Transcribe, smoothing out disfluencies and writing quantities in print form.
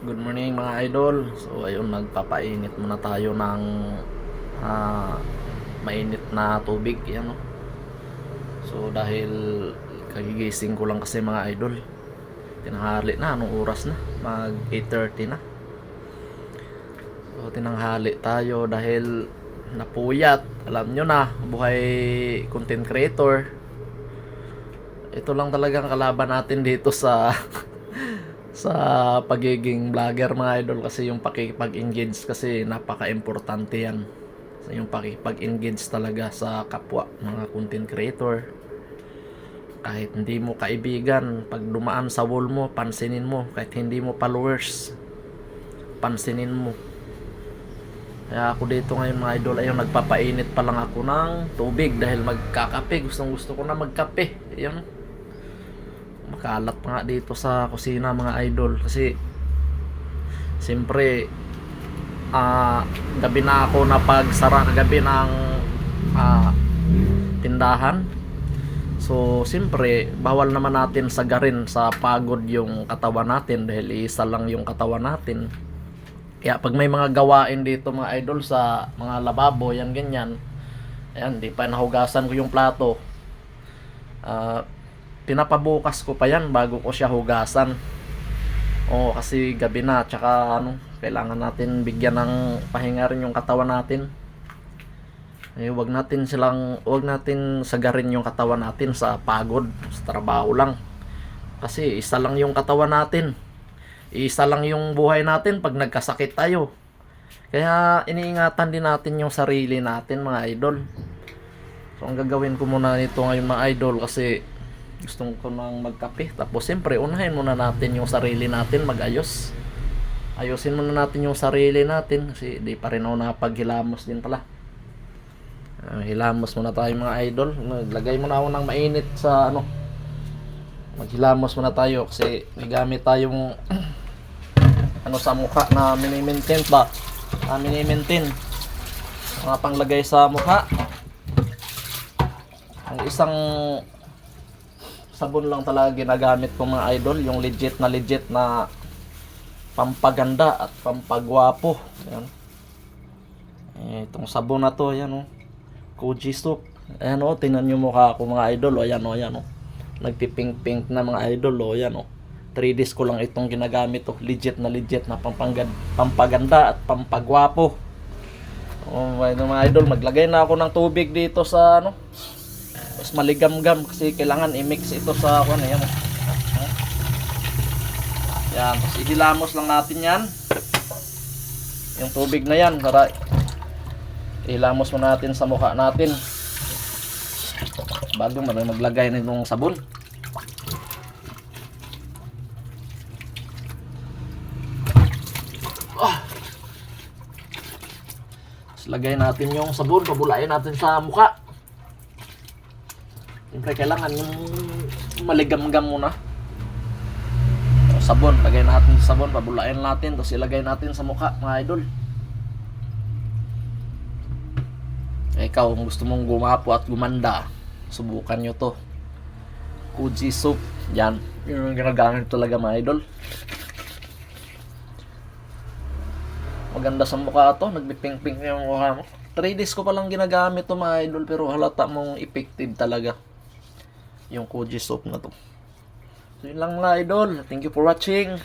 Good morning mga idol. So ayun, magpapainit muna tayo ng ah, mainit na tubig yan, no? So dahil kagigising ko lang kasi mga idol, tinanghali na, anong oras na? Mag 8:30 na. So tinanghali tayo dahil napuyat. Alam nyo na, buhay content creator, ito lang talagang kalaban natin dito sa sa pagiging vlogger mga idol, kasi yung pakikipag-engage kasi napaka-importante yan. So, yung pakikipag-engage talaga sa kapwa mga content creator. Kahit hindi mo kaibigan, pag dumaan sa wall mo, pansinin mo. Kahit hindi mo followers, pansinin mo. Kaya ako dito ngayon mga idol, ayun, nagpapainit pa lang ako ng tubig dahil magkakape. Gustong gusto ko na magkape. Ayun, makalat pa nga dito sa kusina mga idol, kasi siyempre gabi na ako na pagsara kagabi ng tindahan. So siyempre bawal naman natin sagarin sa pagod yung katawan natin dahil isa lang yung katawan natin. Kaya pag may mga gawain dito mga idol sa mga lababo, yan ganyan, ayan, di pa nahugasan ko yung plato, pinapabukas ko pa yan bago ko siya hugasan. Oo, kasi gabi na, tsaka ano, kailangan natin bigyan ng pahinga rin yung katawan natin. Wag natin sagarin yung katawan natin sa pagod, sa trabaho lang. Kasi isa lang yung katawan natin. Isa lang yung buhay natin pag nagkasakit tayo. Kaya iniingatan din natin yung sarili natin mga idol. So ang gagawin ko muna nito ngayon mga idol, kasi gusto ko nang magkape. Tapos siyempre unahin muna natin yung sarili natin, magayos. Ayusin muna natin yung sarili natin, kasi di pa rin ako nakapaghilamos din pala. Hilamos muna tayo mga idol. Maglagay muna ako ng mainit sa ano. Maghilamos muna tayo kasi may gamit tayong ano sa mukha na mini-maintain ba? Mini-maintain. Mga panglagay sa mukha. Ang isang sabon lang talaga ginagamit ko mga idol, yung legit na pampaganda at pampagwapo. Ayan. Itong sabon na to, ayan oh. Koji soap. Ayan oh, tingnan nyo mukha ko mga idol. Ayan oh, ayan oh. Nagpipink-pink na mga idol oh, ayan oh. 3 days ko lang itong ginagamit oh. Legit na pampaganda at pampagwapo. Oh, mga idol, maglagay na ako ng tubig dito sa ano. Mas maligamgam kasi kailangan i-mix ito sa ano yan. Yan, tapos ihilamos lang natin yan. Yung tubig na yan para ihilamos mo natin sa mukha natin bago maglagay nitong sabon. Tapos lagay natin yung sabon, pabulain natin sa mukha. Siyempre kailangan yung maligamgam muna. Sabon, lagay natin sa sabon, pabulain natin, tapos ilagay natin sa mukha mga idol. Ikaw, kung gusto mong gumapo at gumanda, subukan nyo to. Koji soap, yan, yun yung ginagamit talaga mga idol. Maganda sa mukha to, nagbipink-pink yung mukha mo. 3 days ko palang ginagamit to mga idol, pero halata mong effective talaga yung Koji soap na to. So yun lang mga idol. Thank you for watching.